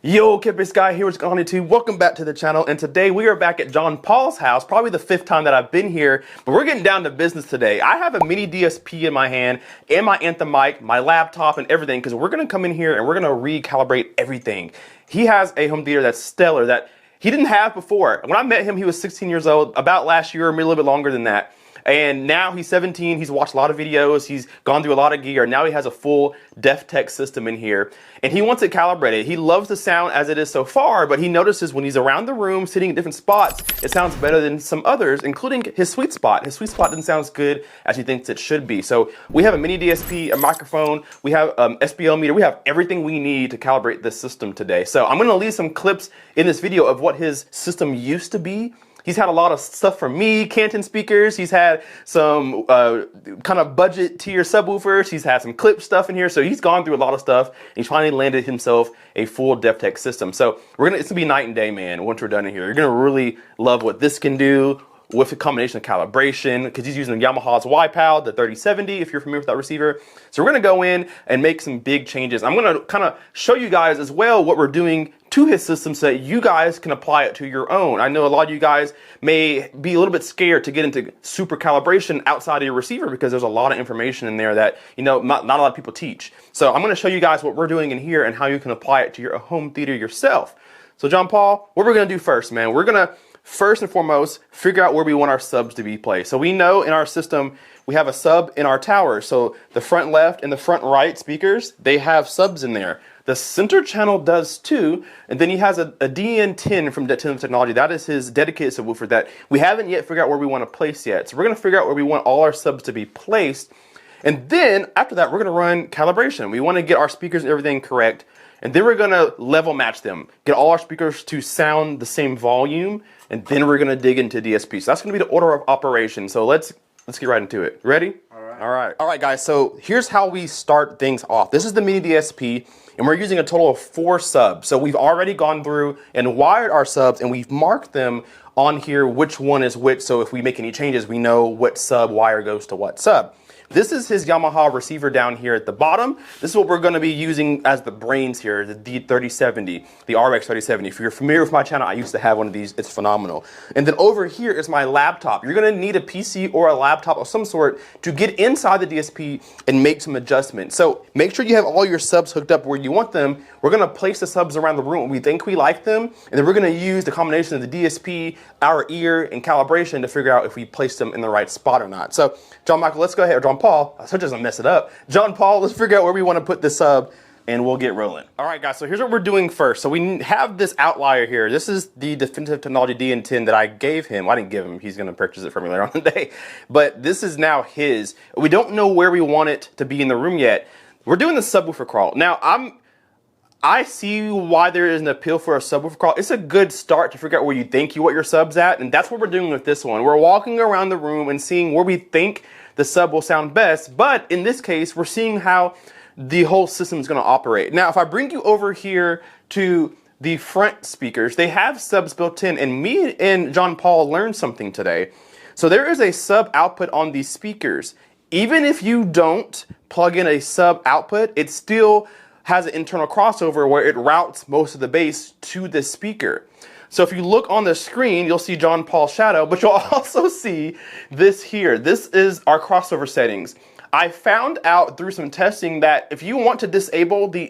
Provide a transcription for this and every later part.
Yo, Kippish Guy here with on YouTube. Welcome back to the channel, and today we are back at John Paul's house, probably the 5th time that I've been here, but we're getting down to business today. I have a MiniDSP in my hand, and my Anthem mic, my laptop, and everything, because we're going to come in here and we're going to recalibrate everything. He has a home theater that's stellar, that he didn't have before. When I met him, he was 16 years old, about last year, or maybe a little bit longer than that. And now he's 17, he's watched a lot of videos, he's gone through a lot of gear, now he has a full def tech system in here, and he wants it calibrated. He loves the sound as it is so far, but he notices when he's around the room, sitting in different spots, it sounds better than some others, including his sweet spot. His sweet spot doesn't sound as good as he thinks it should be. So we have a MiniDSP, a microphone, we have SPL meter, we have everything we need to calibrate this system today. So I'm gonna leave some clips in this video of what his system used to be. He's had a lot of stuff from me, Canton speakers. He's had some kind of budget tier subwoofers. He's had some clip stuff in here. So he's gone through a lot of stuff. And he's finally landed himself a full def tech system. So it's gonna be night and day, man, once we're done in here. You're gonna really love what this can do with a combination of calibration, because he's using Yamaha's YPAL, the 3070, if you're familiar with that receiver. So we're gonna go in and make some big changes. I'm gonna kind of show you guys as well what we're doing to his system so that you guys can apply it to your own. I know a lot of you guys may be a little bit scared to get into super calibration outside of your receiver because there's a lot of information in there that, you know, not a lot of people teach. So I'm gonna show you guys what we're doing in here and how you can apply it to your home theater yourself. So John Paul, what we're gonna do first, man, we're gonna first and foremost figure out where we want our subs to be placed. So we know in our system we have a sub in our tower. So the front left and the front right speakers, they have subs in there. The center channel does too, and then he has a DN10 from Definitive Technology. That is his dedicated subwoofer that we haven't yet figured out where we want to place yet. So we're going to figure out where we want all our subs to be placed, and then after that we're going to run calibration. We want to get our speakers and everything correct, and then we're going to level match them, get all our speakers to sound the same volume, and then we're going to dig into DSP. So that's going to be the order of operation. So let's get right into it. Ready? All right, guys. So here's how we start things off. This is the MiniDSP, and we're using a total of 4 subs. So we've already gone through and wired our subs, and we've marked them on here which one is which. So if we make any changes, we know what sub wire goes to what sub. This is his Yamaha receiver down here at the bottom. This is what we're going to be using as the brains here, the D3070, the RX 3070. If you're familiar with my channel, I used to have one of these. It's phenomenal. And then over here is my laptop. You're going to need a PC or a laptop of some sort to get inside the DSP and make some adjustments. So make sure you have all your subs hooked up where you want them. We're going to place the subs around the room. We think we like them, and then we're going to use the combination of the DSP, our ear, and calibration to figure out if we place them in the right spot or not. So John Michael, let's go ahead. John Paul, so it doesn't mess it up. John Paul, let's figure out where we want to put this sub, and we'll get rolling. All right, guys, so here's what we're doing first. So we have this outlier here. This is the Definitive Technology DN10 that I gave him. I didn't give him. He's going to purchase it for me later on today. But this is now his. We don't know where we want it to be in the room yet. We're doing the subwoofer crawl. Now, I see why there is an appeal for a subwoofer crawl. It's a good start to figure out where you think you want your subs at, and that's what we're doing with this one. We're walking around the room and seeing where we think the sub will sound best, but in this case, we're seeing how the whole system is going to operate. Now, if I bring you over here to the front speakers, they have subs built in, and me and John Paul learned something today. So there is a sub output on these speakers. Even if you don't plug in a sub output, it still has an internal crossover where it routes most of the bass to the speaker. So if you look on the screen, you'll see John Paul's shadow, but you'll also see this here. This is our crossover settings. I found out through some testing that if you want to disable the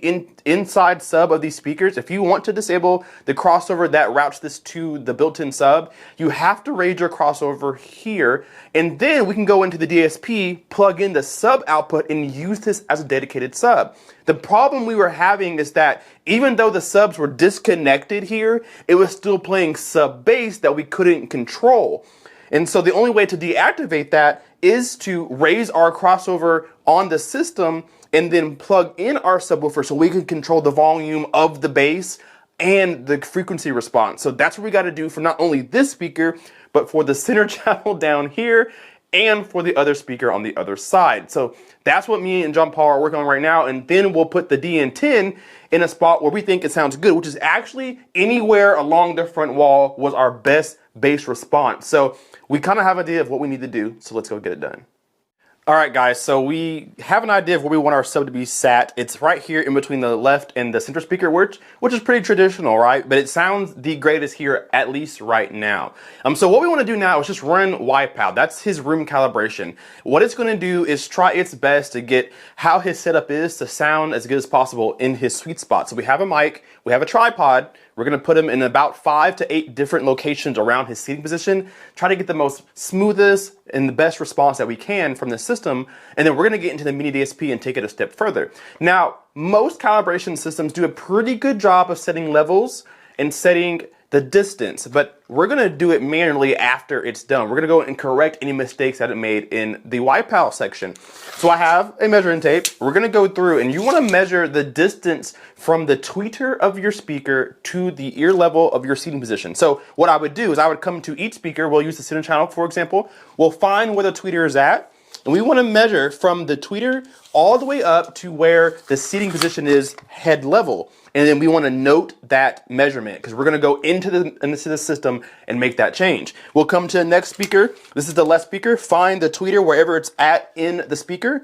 inside sub of these speakers, if you want to disable the crossover that routes this to the built-in sub, you have to raise your crossover here, and then we can go into the DSP, plug in the sub output, and use this as a dedicated sub. The problem we were having is that even though the subs were disconnected here, it was still playing sub bass that we couldn't control. And so the only way to deactivate that is to raise our crossover on the system and then plug in our subwoofer so we can control the volume of the bass and the frequency response. So that's what we got to do for not only this speaker, but for the center channel down here and for the other speaker on the other side. So that's what me and John Paul are working on right now, and then we'll put the DN10 in a spot where we think it sounds good, which is actually anywhere along the front wall was our best bass response. So we kind of have an idea of what we need to do, so let's go get it done. All right, guys, so we have an idea of where we want our sub to be sat. It's right here in between the left and the center speaker, which is pretty traditional, right? But it sounds the greatest here, at least right now. So what we want to do now is just run Wipeout. That's his room calibration. What it's going to do is try its best to get how his setup is to sound as good as possible in his sweet spot. So we have a mic, we have a tripod. We're going to put him in about 5 to 8 different locations around his seating position, try to get the most smoothest and the best response that we can from the system, and then we're going to get into the MiniDSP and take it a step further. Now, most calibration systems do a pretty good job of setting levels and setting the distance, but we're going to do it manually after it's done. We're going to go and correct any mistakes that it made in the wipeout section. So I have a measuring tape. We're going to go through, and you want to measure the distance from the tweeter of your speaker to the ear level of your seating position. So what I would do is I would come to each speaker. We'll use the center channel, for example. We'll find where the tweeter is at, and we want to measure from the tweeter all the way up to where the seating position is head level. And then we want to note that measurement because we're going to go into the system and make that change. We'll come to the next speaker. This is the left speaker. Find the tweeter wherever it's at in the speaker,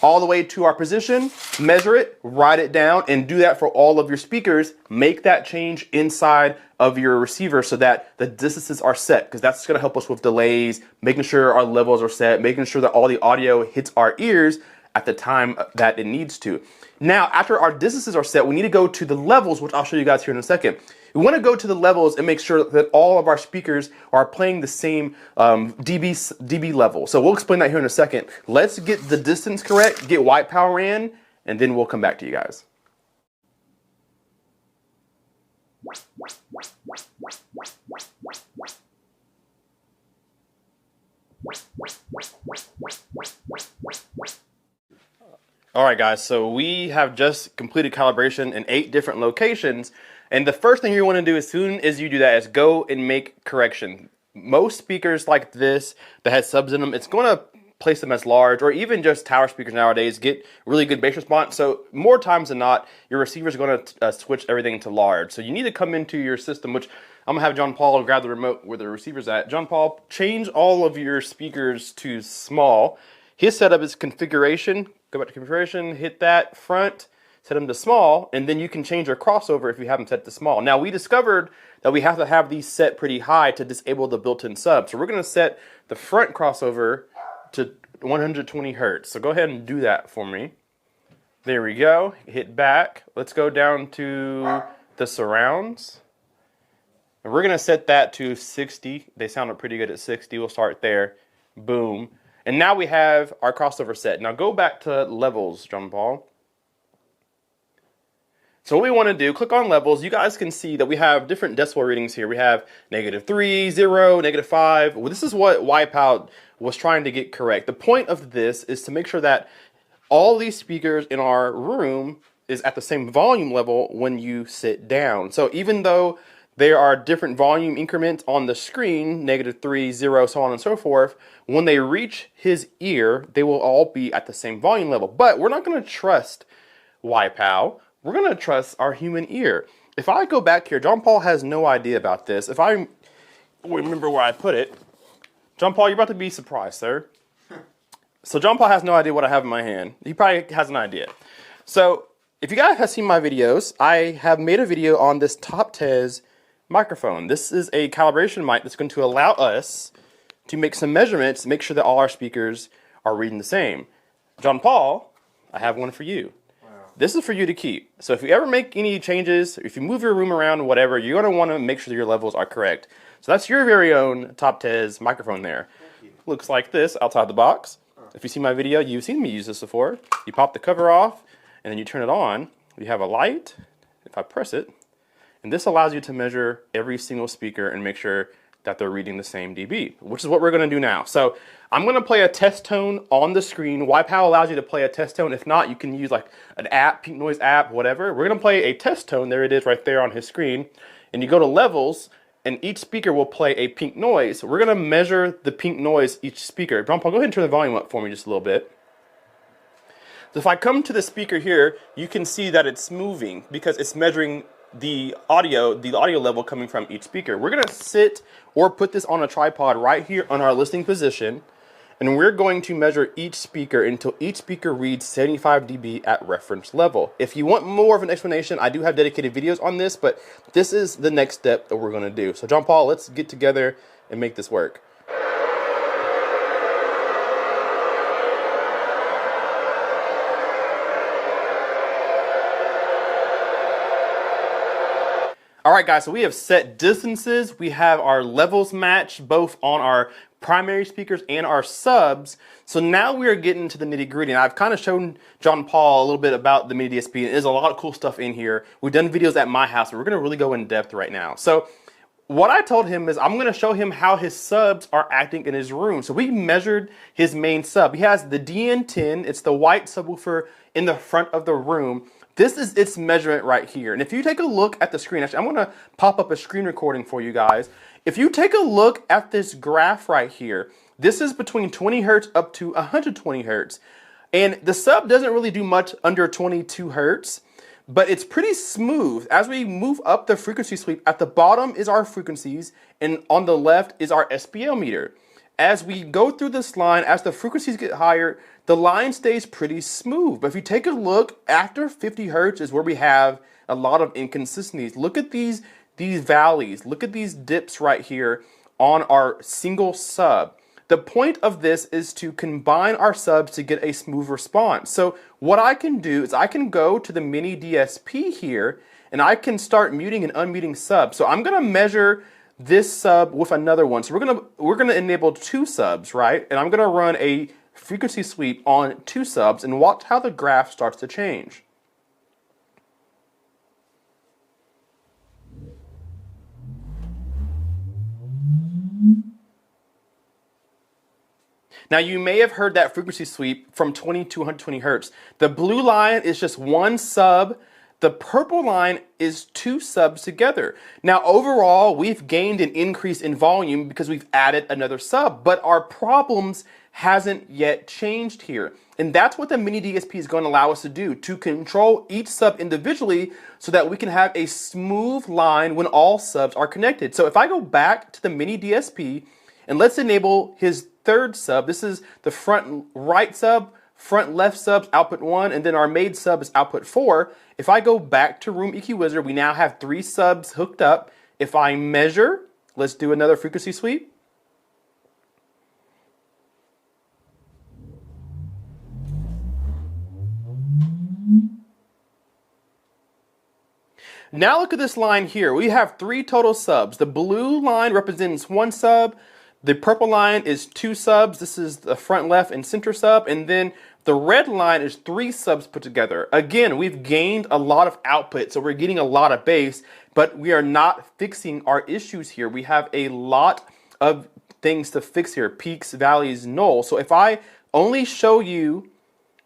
all the way to our position, measure it, write it down, and do that for all of your speakers. Make that change inside of your receiver so that the distances are set, because that's going to help us with delays, making sure our levels are set, making sure that all the audio hits our ears at the time that it needs to. Now, after our distances are set, we need to go to the levels, which I'll show you guys here in a second. We want to go to the levels and make sure that all of our speakers are playing the same dB level. So we'll explain that here in a second. Let's get the distance correct, get white power in, and then we'll come back to you guys. All right, guys, so we have just completed calibration in 8 different locations. And the first thing you want to do as soon as you do that is go and make correction. Most speakers like this that has subs in them, it's going to place them as large, or even just tower speakers nowadays get really good bass response. So more times than not, your receiver is going to switch everything to large. So you need to come into your system, which I'm going to have John Paul grab the remote where the receiver's at. John Paul, change all of your speakers to small. His setup is configuration. Go back to configuration, hit that front, set them to small, and then you can change your crossover if you have them set to small. Now, we discovered that we have to have these set pretty high to disable the built-in sub. So we're going to set the front crossover to 120 hertz. So go ahead and do that for me. There we go. Hit back. Let's go down to the surrounds. And we're going to set that to 60. They sounded pretty good at 60. We'll start there. Boom. And now we have our crossover set. Now go back to levels, John Paul. So what we want to do, click on levels. You guys can see that we have different decibel readings here. We have -3, 0, -5. Well, this is what Wipeout was trying to get correct. The point of this is to make sure that all these speakers in our room is at the same volume level when you sit down. So even though there are different volume increments on the screen, -3, 0, so on and so forth, when they reach his ear, they will all be at the same volume level. But we're not going to trust Wipeout. We're going to trust our human ear. If I go back here, John Paul has no idea about this. If I remember where I put it, John Paul, you're about to be surprised, sir. So John Paul has no idea what I have in my hand. He probably has an idea. So if you guys have seen my videos, I have made a video on this Top Tez microphone. This is a calibration mic that's going to allow us to make some measurements to make sure that all our speakers are reading the same. John Paul, I have one for you. Wow. This is for you to keep. So if you ever make any changes, if you move your room around or whatever, you're going to want to make sure that your levels are correct. So that's your very own Top Tez microphone there. Looks like this outside the box. If you see my video, you've seen me use this before. You pop the cover off and then you turn it on. You have a light. If I press it, and this allows you to measure every single speaker and make sure that they're reading the same dB, which is what we're going to do now. So I'm going to play a test tone on the screen. Wipeout allows you to play a test tone. If not, you can use like an app, Pink Noise app, whatever. We're going to play a test tone. There it is right there on his screen. And you go to levels, and each speaker will play a pink noise. We're going to measure the pink noise each speaker. John Paul, go ahead and turn the volume up for me just a little bit. So if I come to the speaker here, you can see that it's moving because it's measuring the audio level coming from each speaker. We're going to sit or put this on a tripod right here on our listening position, And we're going to measure each speaker until each speaker reads 75 dB at reference level. If you want more of an explanation, I do have dedicated videos on this, but this is the next step that we're going to do. So John Paul, let's get together and make this work. All right, guys, so we have set distances. We have our levels matched both on our primary speakers and our subs. So now we are getting to the nitty gritty. And I've kind of shown John Paul a little bit about the MiniDSP. And there's a lot of cool stuff in here. We've done videos at my house, but we're going to really go in depth right now. So what I told him is I'm going to show him how his subs are acting in his room. So we measured his main sub. He has the DN10. It's the white subwoofer in the front of the room. This is its measurement right here. And if you take a look at the screen, actually, I'm going to pop up a screen recording for you guys. If you take a look at this graph right here, this is between 20 hertz up to 120 hertz. And the sub doesn't really do much under 22 hertz, but it's pretty smooth. As we move up the frequency sweep, at the bottom is our frequencies, and on the left is our SPL meter. As we go through this line, as the frequencies get higher, the line stays pretty smooth. But if you take a look, after 50 hertz is where we have a lot of inconsistencies. Look at these valleys. Look at these dips right here on our single sub. The point of this is to combine our subs to get a smooth response. So what I can do is I can go to the MiniDSP here, and I can start muting and unmuting subs. So I'm going to measure this sub with another one. So we're gonna enable two subs, right? And I'm gonna run a frequency sweep on two subs and watch how the graph starts to change. Now you may have heard that frequency sweep from 20 to 120 hertz. The blue line is just one sub. The purple line is two subs together. Now overall, we've gained an increase in volume because we've added another sub, but our problems hasn't yet changed here. And that's what the MiniDSP is going to allow us to do, to control each sub individually so that we can have a smooth line when all subs are connected. So if I go back to the MiniDSP and let's enable his third sub, this is the front right sub, front left subs, output 1, and then our main sub is output 4. If I go back to Room EQ Wizard, we now have 3 subs hooked up. If I measure, let's do another frequency sweep. Now look at this line here. We have 3 total subs. The blue line represents 1 sub. The purple line is 2 subs. This is the front left and center sub. And then the red line is 3 subs put together. Again, we've gained a lot of output, so we're getting a lot of bass, but we are not fixing our issues here. We have a lot of things to fix here. Peaks, valleys, null. So if I only show you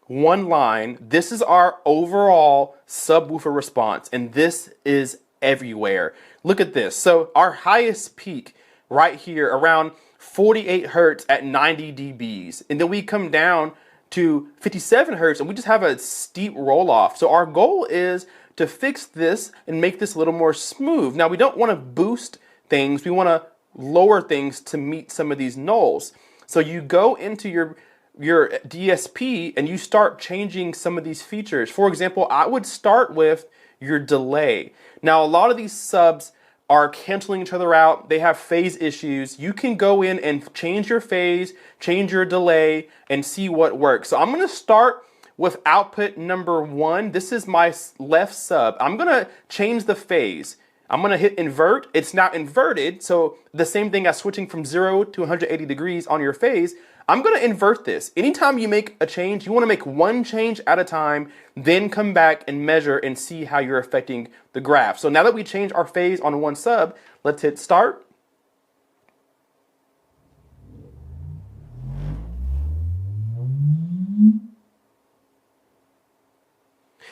one line, this is our overall subwoofer response, and this is everywhere. Look at this. So our highest peak right here around 48 hertz at 90 dBs. And then we come down to 57 hertz and we just have a steep roll off. So our goal is to fix this and make this a little more smooth. Now we don't want to boost things. We want to lower things to meet some of these nulls. So you go into your DSP and you start changing some of these features. For example, I would start with your delay. Now a lot of these subs are canceling each other out. They have phase issues. You can go in and change your phase, change your delay, and see what works. So I'm gonna start with output number 1. This is my left sub. I'm gonna change the phase. I'm gonna hit invert. It's now inverted, so the same thing as switching from 0 to 180 degrees on your phase. I'm gonna invert this. Anytime you make a change, you wanna make one change at a time, then come back and measure and see how you're affecting the graph. So now that we change our phase on one sub, let's hit start.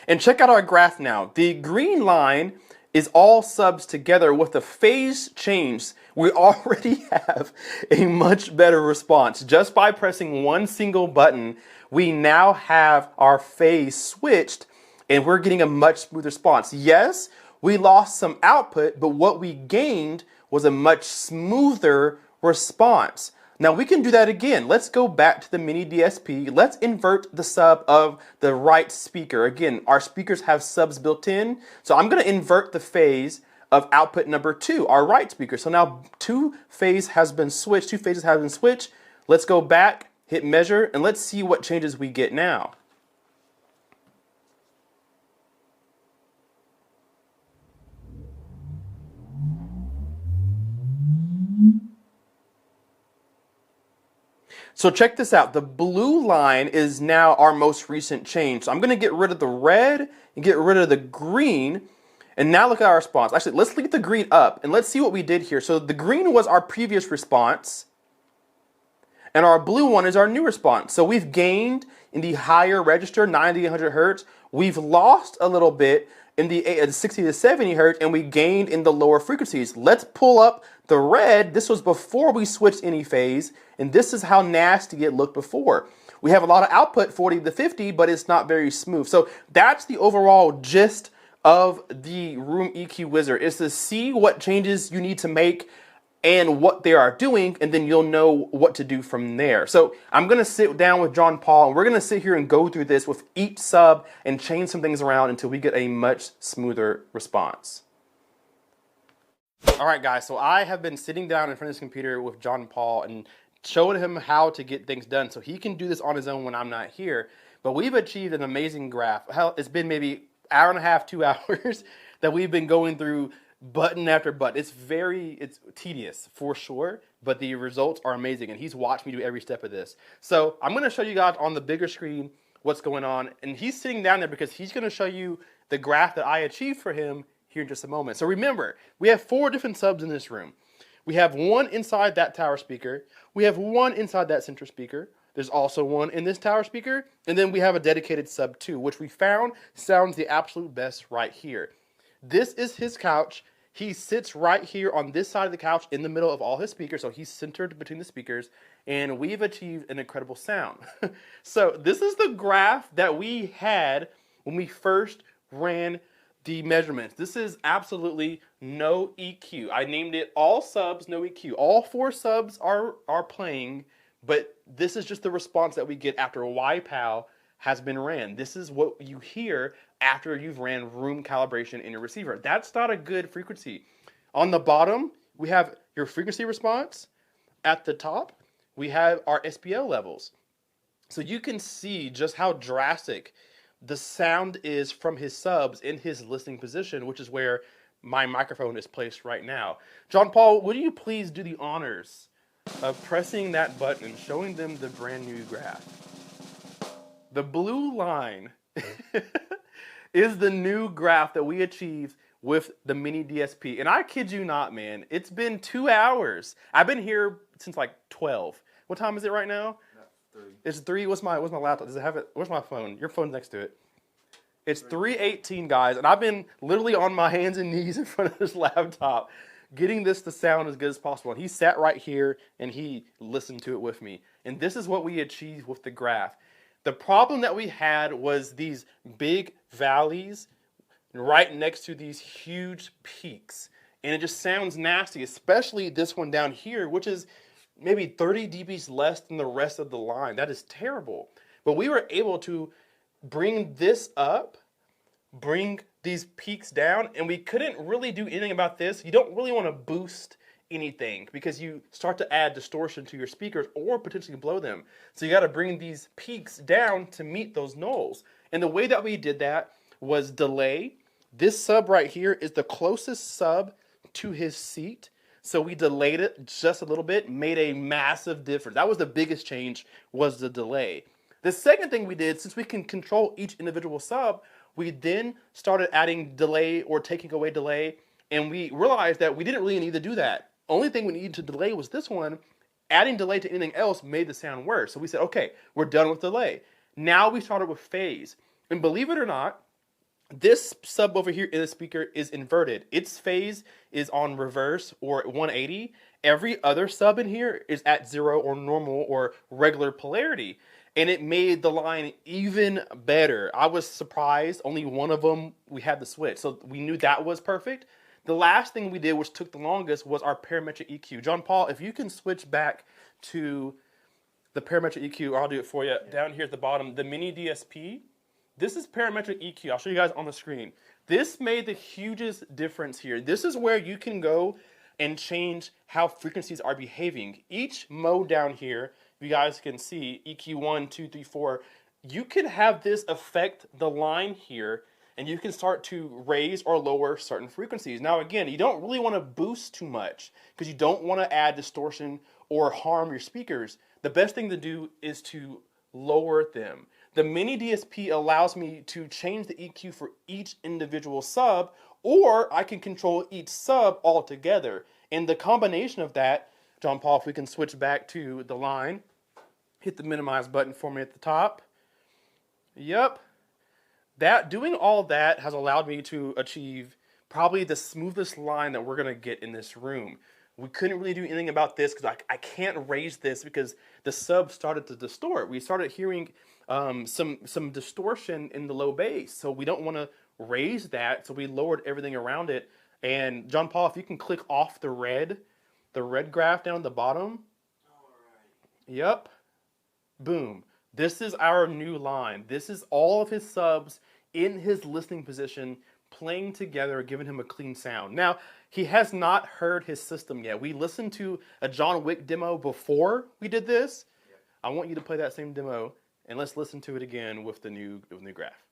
And check out our graph now. The green line is all subs together with the phase change. We already have a much better response. Just by pressing one single button, we now have our phase switched and we're getting a much smoother response. Yes, we lost some output, but what we gained was a much smoother response. Now we can do that again. Let's go back to the mini DSP. Let's invert the sub of the right speaker. Again, our speakers have subs built in. So I'm going to invert the phase of output number 2, our right speaker. So now two phases has been switched. Let's go back, hit measure, and let's see what changes we get now. So check this out. The blue line is now our most recent change. So I'm going to get rid of the red and get rid of the green. And now look at our response. Actually, let's leave the green up and let's see what we did here. So the green was our previous response and our blue one is our new response. So we've gained in the higher register, 90 to 100 hertz. We've lost a little bit in the 60 to 70 hertz, and we gained in the lower frequencies. Let's pull up the red. This was before we switched any phase, and this is how nasty it looked before. We have a lot of output, 40 to 50, but it's not very smooth. So that's the overall gist of the Room EQ Wizard, is to see what changes you need to make and what they are doing, and then you'll know what to do from there. So I'm going to sit down with John Paul, and we're going to sit here and go through this with each sub and change some things around until we get a much smoother response. All right, guys, so I have been sitting down in front of this computer with John Paul and showing him how to get things done so he can do this on his own when I'm not here. But we've achieved an amazing graph. Hell, it's been maybe hour and a half, 2 hours that we've been going through button after button. It's tedious for sure, but the results are amazing, and he's watched me do every step of this. So I'm going to show you guys on the bigger screen what's going on, and he's sitting down there because he's going to show you the graph that I achieved for him here in just a moment. So remember, we have 4 different subs in this room. We have one inside that tower speaker. We have one inside that center speaker. There's also one in this tower speaker, and then we have a dedicated sub 2, which we found sounds the absolute best right here. This is his couch. He sits right here on this side of the couch in the middle of all his speakers, so he's centered between the speakers, and we've achieved an incredible sound. So this is the graph that we had when we first ran the measurements. This is absolutely no EQ. I named it all subs, no EQ. All 4 subs are playing, but this is just the response that we get after YPOW has been ran. This is what you hear after you've ran room calibration in your receiver. That's not a good frequency. On the bottom, we have your frequency response. At the top, we have our SPL levels. So you can see just how drastic the sound is from his subs in his listening position, which is where my microphone is placed right now. John Paul, would you please do the honors of pressing that button and showing them the brand new graph? The blue line is the new graph that we achieved with the mini DSP. And I kid you not, man, it's been 2 hours. I've been here since like 12. What time is it right now? 3. It's 3. What's my laptop? Does it have it? Where's my phone? Your phone's next to it. It's 3:18, guys, and I've been literally on my hands and knees in front of this laptop getting this to sound as good as possible. And he sat right here and he listened to it with me. And this is what we achieved with the graph. The problem that we had was these big valleys right next to these huge peaks. And it just sounds nasty, especially this one down here, which is maybe 30 dBs less than the rest of the line. That is terrible. But we were able to bring this up, bring these peaks down, and we couldn't really do anything about this. You don't really want to boost anything because you start to add distortion to your speakers or potentially blow them. So you got to bring these peaks down to meet those nulls. And the way that we did that was delay. This sub right here is the closest sub to his seat. So we delayed it just a little bit, made a massive difference. That was the biggest change, was the delay. The second thing we did, since we can control each individual sub, we then started adding delay or taking away delay, and we realized that we didn't really need to do that. Only thing we needed to delay was this one. Adding delay to anything else made the sound worse. So we said, okay, we're done with delay. Now we started with phase. And believe it or not, this sub over here in the speaker is inverted. Its phase is on reverse or 180. Every other sub in here is at 0 or normal or regular polarity. And it made the line even better. I was surprised. Only one of them we had to switch. So we knew that was perfect. The last thing we did, which took the longest, was our parametric EQ. John Paul, if you can switch back to the parametric EQ, or I'll do it for you, down here at the bottom, the MiniDSP. This is parametric EQ. I'll show you guys on the screen. This made the hugest difference here. This is where you can go and change how frequencies are behaving. Each mode down here, you guys can see, EQ 1, 2, 3, 4, you can have this affect the line here, and you can start to raise or lower certain frequencies. Now again, you don't really want to boost too much because you don't want to add distortion or harm your speakers. The best thing to do is to lower them. The MiniDSP allows me to change the EQ for each individual sub, or I can control each sub altogether. And the combination of that, John Paul, if we can switch back to the line, hit the minimize button for me at the top. Yep. Doing all that has allowed me to achieve probably the smoothest line that we're going to get in this room. We couldn't really do anything about this because I can't raise this because the sub started to distort. We started hearing some distortion in the low bass, so we don't want to raise that, so we lowered everything around it. And John Paul, if you can click off the red graph down at the bottom. All right. Yep. Boom. This is our new line. This is all of his subs in his listening position playing together, giving him a clean sound. Now, he has not heard his system yet. We listened to a John Wick demo before we did this. Yep. I want you to play that same demo, and let's listen to it again with the new graph.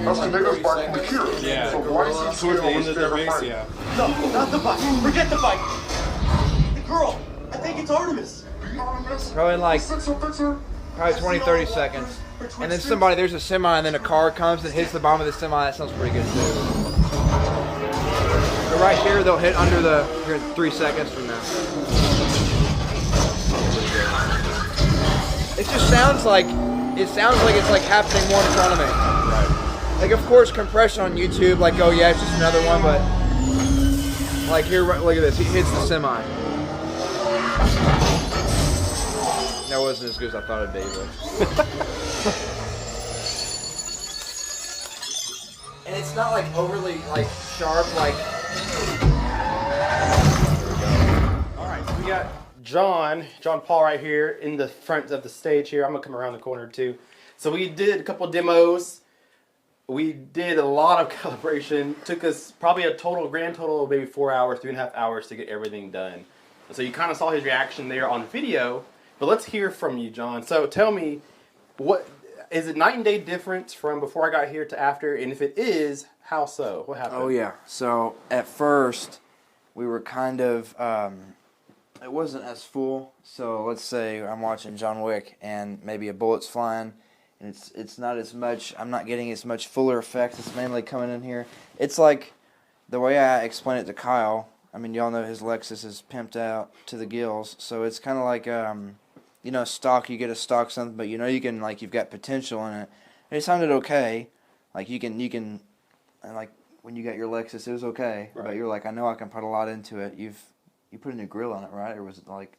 That's the niggas back from the cure. Yeah. So why is he Towards the still end of the race, fighting? yeah. No, not the bike. Forget the bike. The girl. I think it's Artemis. Probably in like probably 20, 30 seconds. And then somebody, there's a semi, and then a car comes and hits the bottom of the semi. That sounds pretty good too. But right here, they'll hit under the, here 3 seconds from now. It just sounds like, it's like happening more in front of me. Right. Like, of course, compression on YouTube, like, oh yeah, it's just another one, but like here, look at this, he hits the semi. That wasn't as good as I thought it'd be, but. And it's not like overly like sharp, like. All right, so we got John Paul right here in the front of the stage here. I'm gonna come around the corner too. So we did a couple demos. We did a lot of calibration. Took us probably a grand total of maybe 4 hours, 3.5 hours to get everything done. And so you kind of saw his reaction there on video. But let's hear from you, John. So tell me, what is it night and day difference from before I got here to after? And if it is, how so? What happened? Oh yeah. So at first, we were kind of. It wasn't as full. So let's say I'm watching John Wick and maybe a bullet's flying, and it's not as much. I'm not getting as much fuller effect. It's mainly coming in here. It's like the way I explain it to Kyle. I mean, y'all know his Lexus is pimped out to the gills. So it's kind of like you know, stock. You get a stock something, but you know you can like you've got potential in it. And it sounded okay. Like you can and like when you got your Lexus, it was okay. Right. But you're like, I know I can put a lot into it. You put a new grill on it, right? Or was it like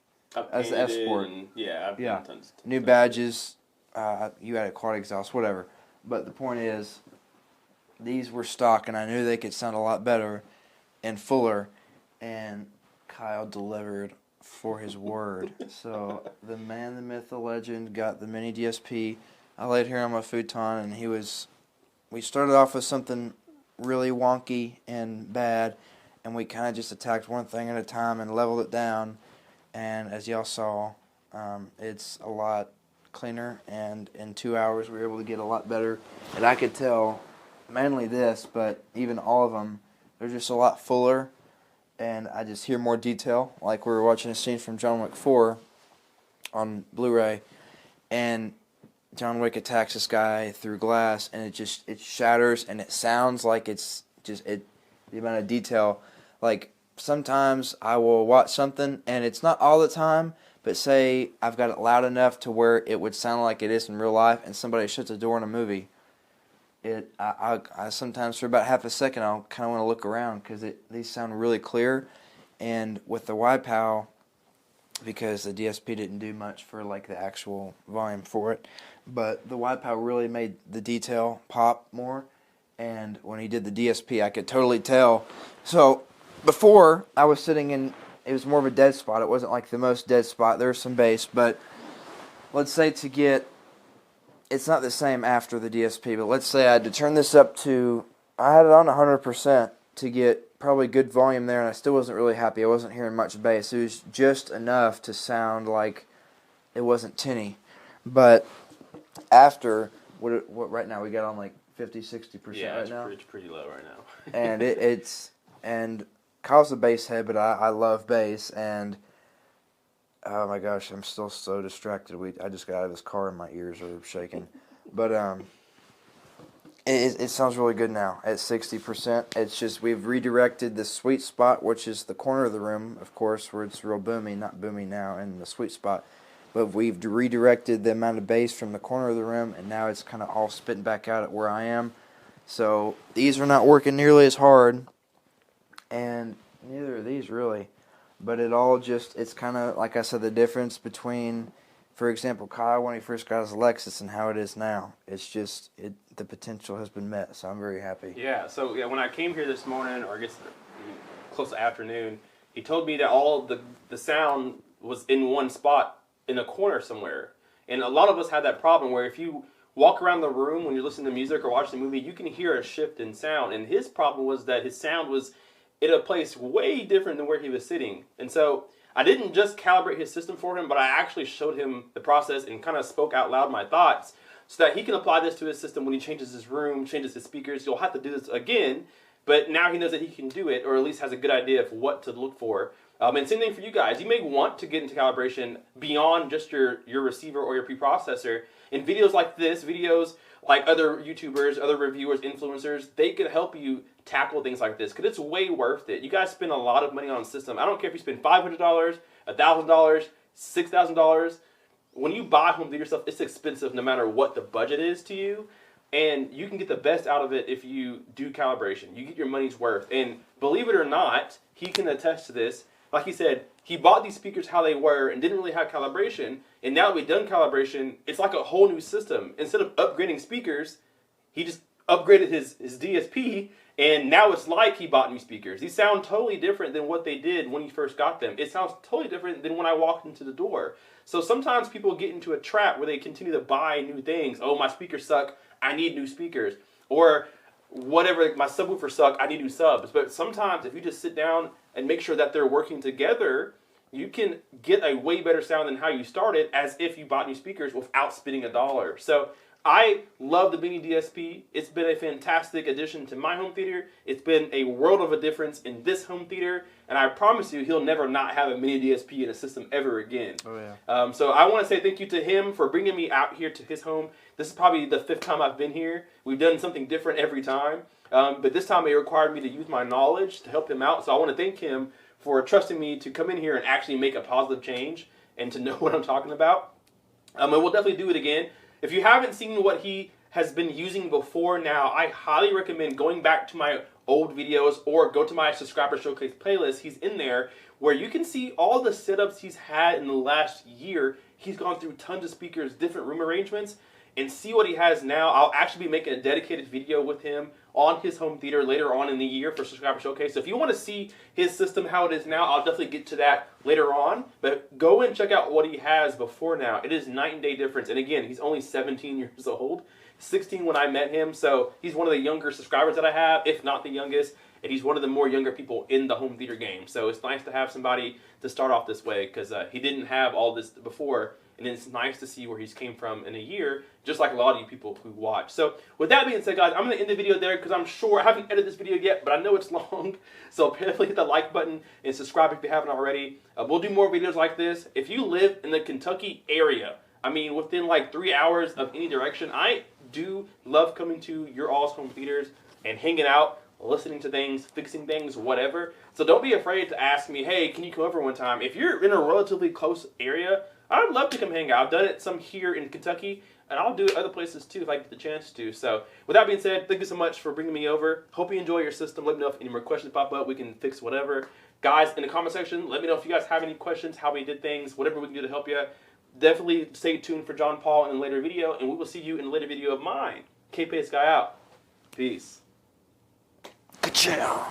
As the F Sport? Yeah, Yeah. New badges. You had a quad exhaust, whatever. But the point is, these were stock, and I knew they could sound a lot better and fuller. And Kyle delivered for his word. So the man, the myth, the legend got the MiniDSP. I laid here on my futon, and we started off with something really wonky and bad, and we kind of just attacked one thing at a time and leveled it down. And as y'all saw, it's a lot cleaner, and in 2 hours we were able to get a lot better. And I could tell, mainly this, but even all of them, they're just a lot fuller, and I just hear more detail. Like we were watching a scene from John Wick 4 on Blu-ray, and John Wick attacks this guy through glass, and it shatters, and it sounds like it's just the amount of detail. Like sometimes I will watch something, and it's not all the time, but say I've got it loud enough to where it would sound like it is in real life, and somebody shuts the door in a movie. I sometimes for about half a second I'll kind of want to look around because these sound really clear, and with the YPOW, because the DSP didn't do much for like the actual volume for it, but the YPOW really made the detail pop more, and when he did the DSP I could totally tell. So before I was sitting in, it was more of a dead spot. It wasn't like the most dead spot. There was some bass, but let's say to get, it's not the same after the DSP, but let's say I had to turn this up to, I had it on 100% to get probably good volume there, and I still wasn't really happy. I wasn't hearing much bass. It was just enough to sound like it wasn't tinny. But after, what right now we got on like 50-60% right now. It's pretty low right now. and Kyle's a bass head, but I love bass, and oh my gosh, I'm still so distracted. I just got out of this car and my ears are shaking. But it sounds really good now at 60%. It's just we've redirected the sweet spot, which is the corner of the room, of course, where it's real boomy, not boomy now in the sweet spot. But we've redirected the amount of bass from the corner of the room, and now it's kind of all spitting back out at where I am. So these are not working nearly as hard, and neither are these really. But it all just, it's kind of, like I said, the difference between, for example, Kyle when he first got his Lexus and how it is now. It's just, the potential has been met, so I'm very happy. Yeah, so when I came here this morning, or I guess close to afternoon, he told me that all the sound was in one spot in a corner somewhere. And a lot of us have that problem where if you walk around the room when you're listening to music or watching a movie, you can hear a shift in sound. And his problem was that his sound was in a place way different than where he was sitting. And so I didn't just calibrate his system for him, but I actually showed him the process and kind of spoke out loud my thoughts so that he can apply this to his system when he changes his room, changes his speakers. You'll have to do this again, but now he knows that he can do it, or at least has a good idea of what to look for. And same thing for you guys. You may want to get into calibration beyond just your receiver or your preprocessor. In videos like this, videos like other YouTubers, other reviewers, influencers, they can help you tackle things like this because it's way worth it. You guys spend a lot of money on a system. I don't care if you spend $500, $1,000, $6,000. When you buy home theater stuff, it's expensive no matter what the budget is to you. And you can get the best out of it if you do calibration. You get your money's worth. And believe it or not, he can attest to this. Like he said, he bought these speakers how they were and didn't really have calibration. And now that we've done calibration, it's like a whole new system. Instead of upgrading speakers, he just upgraded his DSP, and now it's like he bought new speakers. These sound totally different than what they did when he first got them. It sounds totally different than when I walked into the door. So sometimes people get into a trap where they continue to buy new things. Oh, my speakers suck, I need new speakers. Or whatever, my subwoofers suck, I need new subs. But sometimes if you just sit down and make sure that they're working together, you can get a way better sound than how you started as if you bought new speakers without spending $1. So I love the MiniDSP. It's been a fantastic addition to my home theater. It's been a world of a difference in this home theater, and I promise you he'll never not have a MiniDSP in a system ever again. Oh yeah. So I want to say thank you to him for bringing me out here to his home. This is probably the 5th time I've been here. We've done something different every time, but this time it required me to use my knowledge to help him out, so I want to thank him for trusting me to come in here and actually make a positive change and to know what I'm talking about. And we'll definitely do it again. If you haven't seen what he has been using before now, I highly recommend going back to my old videos or go to my subscriber showcase playlist. He's in there where you can see all the setups he's had in the last year. He's gone through tons of speakers, different room arrangements, and see what he has now. I'll actually be making a dedicated video with him on his home theater later on in the year for Subscriber Showcase. So if you want to see his system, how it is now, I'll definitely get to that later on. But go and check out what he has before now. It is night and day difference. And again, he's only 17 years old, 16 when I met him. So he's one of the younger subscribers that I have, if not the youngest. and he's one of the more younger people in the home theater game. So it's nice to have somebody to start off this way, because he didn't have all this before, and it's nice to see where he's came from in a year, just like a lot of you people who watch. So with that being said, guys, I'm going to end the video there, because I'm sure I haven't edited this video yet, but I know it's long. So definitely hit the like button and subscribe if you haven't already. We'll do more videos like this. If you live in the Kentucky area, I mean, within like 3 hours of any direction, I do love coming to your all's home theaters and hanging out, listening to things, fixing things, whatever. So don't be afraid to ask me, hey, can you come over one time? If you're in a relatively close area, I'd love to come hang out. I've done it some here in Kentucky, and I'll do it other places too if I get the chance to. So with that being said, thank you so much for bringing me over. Hope you enjoy your system. Let me know if any more questions pop up. We can fix whatever. Guys, in the comment section, let me know if you guys have any questions, how we did things, whatever we can do to help you. Definitely stay tuned for John Paul in a later video, and we will see you in a later video of mine. K-Pace Guy out. Peace. Ka-chow.